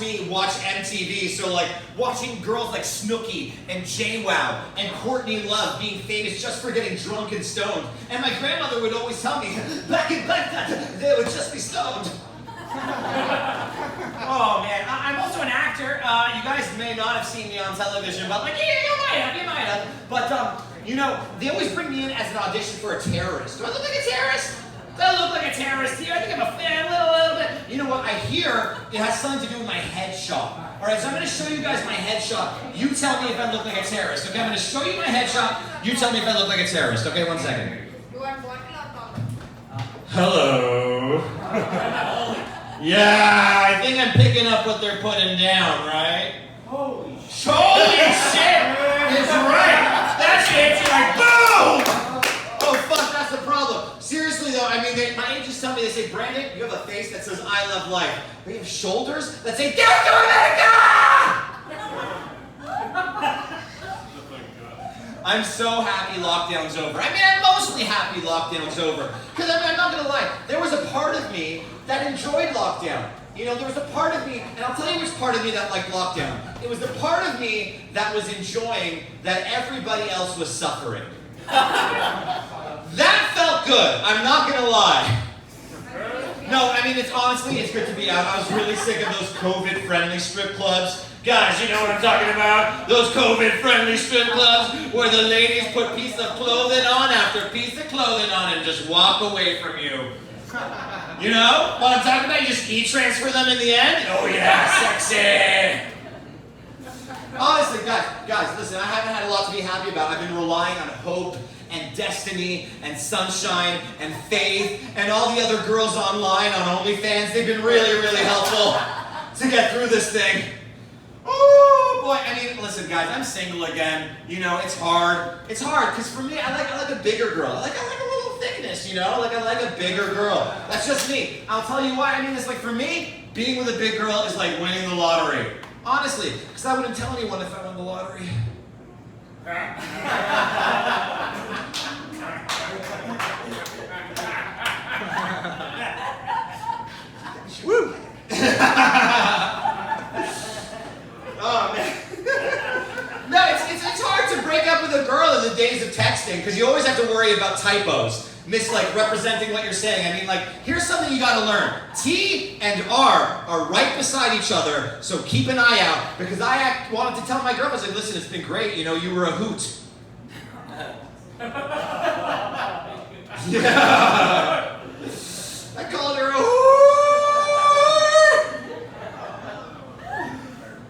me watch MTV. So like watching girls like Snooki and JWoww and Courtney Love being famous just for getting drunk and stoned. And my grandmother would always tell me, back in Baghdad, they would just be stoned. Oh man, I'm also an actor. You guys may not have seen me on television, but like, yeah, you might have. But you know, they always bring me in as an audition for a terrorist. Do I look like a terrorist? Do I look like a terrorist to you? I think I'm a fan, a little bit. You know what? I hear it has something to do with my headshot. All right, so I'm going to show you guys my headshot. You tell me if I look like a terrorist. Okay, I'm going to show you my headshot. You tell me if I look like a terrorist. Okay, 1 second. You want bottle or towel? Hello. Yeah, I think I'm picking up what they're putting down, right? Holy shit! It's right! That's it! It's like, boom! Oh, fuck, that's the problem. Seriously, though, I mean, my agents tell me, they say, Brandon, you have a face that says, I love life. But you have shoulders that say, Death to America! I'm so happy lockdown's over. I mean, I'm mostly happy lockdown's over. Because, I mean, I'm not going to lie, there was a part of me that enjoyed lockdown. You know, there was a part of me, and I'll tell you which part of me that liked lockdown. It was the part of me that was enjoying that everybody else was suffering. That felt good, I'm not gonna lie. No, I mean, it's good to be out. I was really sick of those COVID-friendly strip clubs. Guys, you know what I'm talking about? Those COVID-friendly strip clubs where the ladies put piece of clothing on after piece of clothing on and just walk away from you. You know what I'm talking about? You just e-transfer them in the end? Oh yeah, sexy! Honestly, guys, listen, I haven't had a lot to be happy about. I've been relying on hope and destiny and sunshine and faith and all the other girls online on OnlyFans. They've been really, really helpful to get through this thing. Oh boy, I mean, listen guys, I'm single again. You know, it's hard. It's hard, because for me, I like a bigger girl. I like a little thickness, you know? Like I like a bigger girl. That's just me. I'll tell you why. I mean, it's like for me, being with a big girl is like winning the lottery. Honestly, because I wouldn't tell anyone if I won the lottery. Woo! Oh man. No, it's hard to break up with a girl in the days of texting because you always have to worry about typos, representing what you're saying. I mean, like, here's something you gotta learn. T and R are right beside each other, so keep an eye out, because I wanted to tell my girlfriend, I was like, listen, it's been great, you know, you were a hoot. Yeah. I called her a hoot.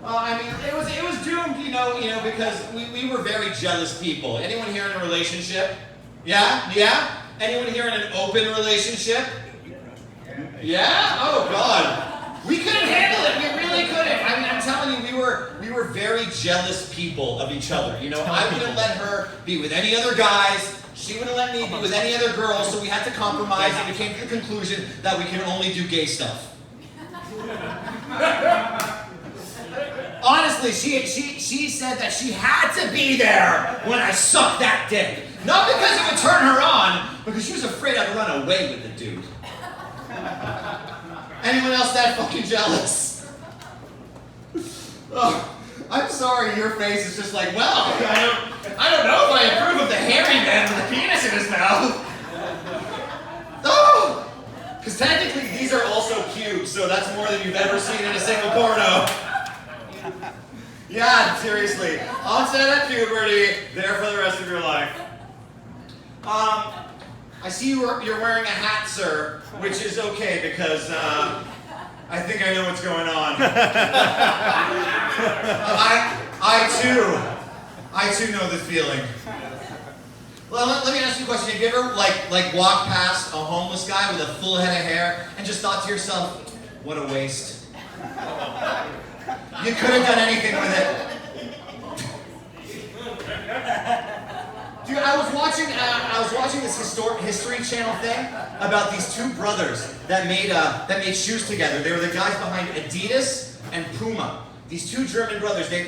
I mean, it was doomed, you know, because we were very jealous people. Anyone here in a relationship? Yeah? Yeah? Anyone here in an open relationship? Yeah? Oh God. We couldn't handle it. We really couldn't. I mean, I'm telling you, we were very jealous people of each other. You know, I wouldn't let her be with any other guys. She wouldn't let me be with any other girls, so we had to compromise, and we came to the conclusion that we can only do gay stuff. Honestly, she said that she had to be there when I sucked that dick. Not because it would turn her on, because she was afraid I'd run away with the dude. Anyone else that fucking jealous? Oh, I'm sorry, your face is just like, well, I don't know if I approve of the hairy man with a penis in his mouth. Oh! Because technically these are also cubes, so that's more than you've ever seen in a single porno. Yeah, seriously. Onset at puberty, there for the rest of your life. I see you're wearing a hat, sir, which is okay because I think I know what's going on. I too know this feeling. Well, let me ask you a question. Have you ever like walked past a homeless guy with a full head of hair and just thought to yourself, what a waste? You could have done anything with it. Dude, I was watching this History Channel thing about these two brothers that made shoes together. They were the guys behind Adidas and Puma. these two German brothers, they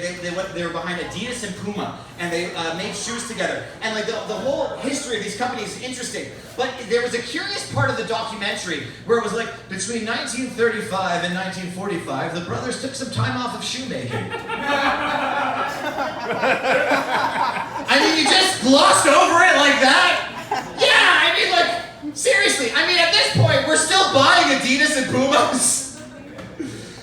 were behind Adidas and Puma, and they made shoes together. And like the whole history of these companies is interesting. But there was a curious part of the documentary where it was like, between 1935 and 1945, the brothers took some time off of shoemaking. I mean, you just glossed over it like that? Yeah, I mean, like, seriously, I mean, at this point, we're still buying Adidas and Pumas.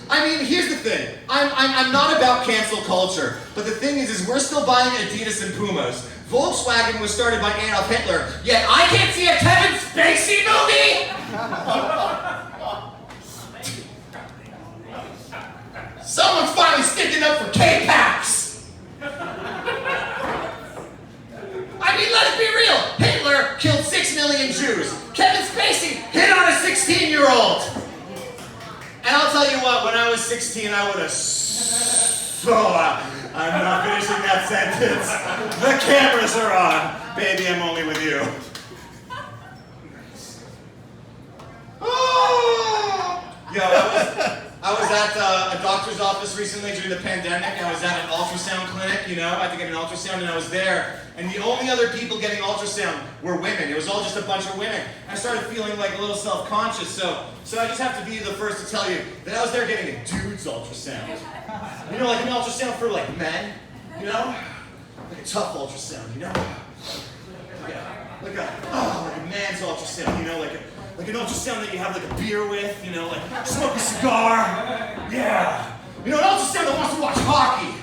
I mean, here's the thing. I'm not about cancel culture, but the thing is we're still buying Adidas and Pumas. Volkswagen was started by Adolf Hitler, yet I can't see a Kevin Spacey movie? Someone's finally sticking up for K-Pax! I mean, let's be real. Hitler killed 6 million Jews. Kevin Spacey hit on a 16-year-old. And I'll tell you what, when I was 16, I would have I'm not finishing that sentence. The cameras are on. Baby, I'm only with you. Yo, I was at a doctor's office recently during the pandemic. I was at an ultrasound clinic, you know. I had to get an ultrasound, and I was there. And the only other people getting ultrasound were women. It was all just a bunch of women. I started feeling like a little self-conscious, so I just have to be the first to tell you that I was there getting a dude's ultrasound. You know, like an ultrasound for like men, you know? Like a tough ultrasound, you know? Like a man's ultrasound, you know, like an ultrasound that you have like a beer with, you know, like smoke a cigar. Yeah. You know, an ultrasound that wants to watch hockey.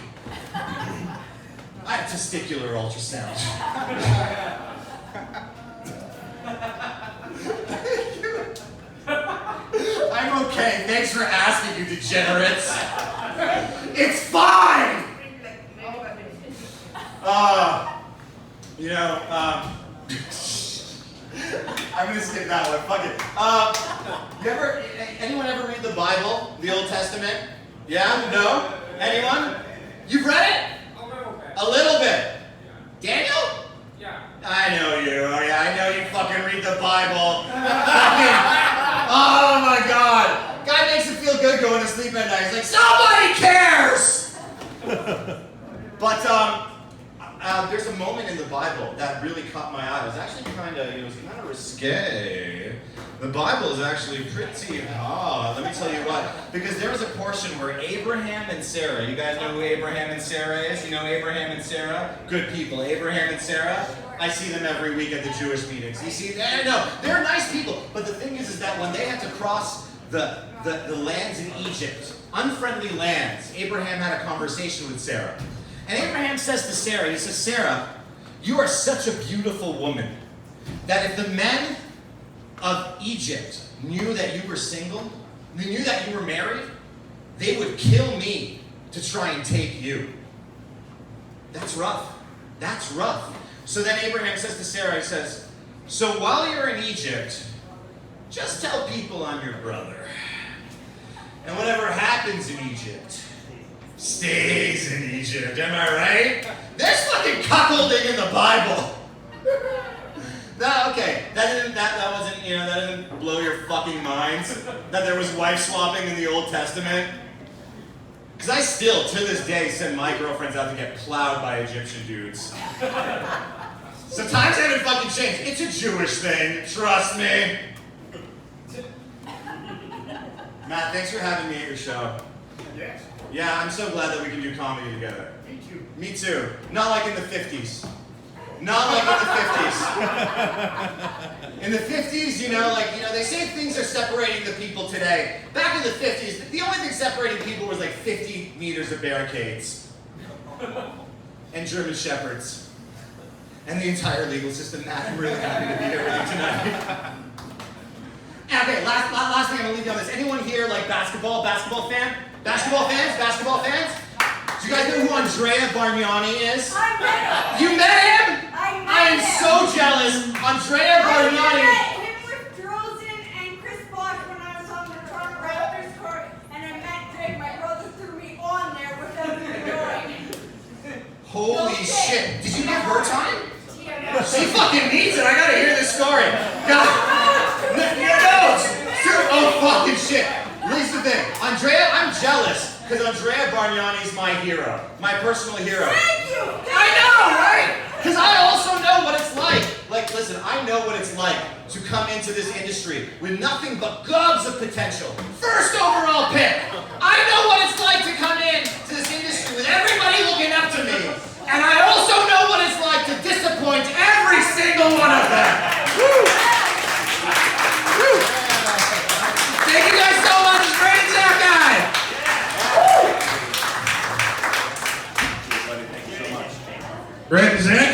I have testicular ultrasound. I'm okay. Thanks for asking, you degenerates. It's fine! You know, I'm gonna skip that one. Fuck it. Anyone ever read the Bible, the Old Testament? Yeah? No? Anyone? You've read it? A little bit. Daniel? Yeah. I know you. Oh yeah, I know you fucking read the Bible. Oh my God. Guy makes it feel good going to sleep at night. He's like, somebody cares! But there's a moment in the Bible that really caught my eye. It was actually kind of risque. The Bible is actually pretty, let me tell you what. Because there was a portion where Abraham and Sarah, you guys know who Abraham and Sarah is? You know Abraham and Sarah? Good people. Abraham and Sarah, I see them every week at the Jewish meetings. You see, I know, they're nice people. But the thing is that when they had to cross the lands in Egypt, unfriendly lands, Abraham had a conversation with Sarah. And Abraham says to Sarah, he says, Sarah, you are such a beautiful woman that if the men of Egypt knew that you were single, they knew that you were married, they would kill me to try and take you. That's rough. That's rough. So then Abraham says to Sarah, he says, so while you're in Egypt, just tell people I'm your brother. And whatever happens in Egypt, stays in Egypt. Am I right? There's fucking cuckolding in the Bible. No, okay. That wasn't, you know, that didn't blow your fucking minds that there was wife swapping in the Old Testament. Because I still, to this day, send my girlfriends out to get plowed by Egyptian dudes. So times haven't fucking changed. It's a Jewish thing. Trust me. Matt, thanks for having me at your show. Yes. Yeah, I'm so glad that we can do comedy together. Me too. Me too. Not like in the 50s. Not like in the 50s. In the 50s, they say things are separating the people today. Back in the 50s, the only thing separating people was like 50 meters of barricades. And German Shepherds. And the entire legal system. Matt, I'm really happy to be here with you tonight. Okay, last thing I'm gonna leave you on this. Anyone here like basketball fan? Basketball fans? Do you guys know who Andrea Bargnani is? I met him. You met him? I am so jealous. Andrea Bargnani. I met him with Drozen and Chris Bosh when I was on the Toronto Raptors court, and I met Drake. My brother threw me on there without even knowing. Holy shit. Did you give her time? Yeah. She fucking needs it. I gotta hear this story. God. Oh, fucking shit. Here's the thing. Andrea, I'm jealous. Because Andrea Bargnani's my hero, my personal hero. Thank you! I know, right? Because I also know what it's like. Like, listen, I know what it's like to come into this industry with nothing but gobs of potential. First overall pick. I know what it's like to come in to this industry with everybody looking up to me. And I also know what it's like to disappoint every single one of them. Woo! Woo! Thank you guys so much. It's great, Zakkai. Great, Zakkai.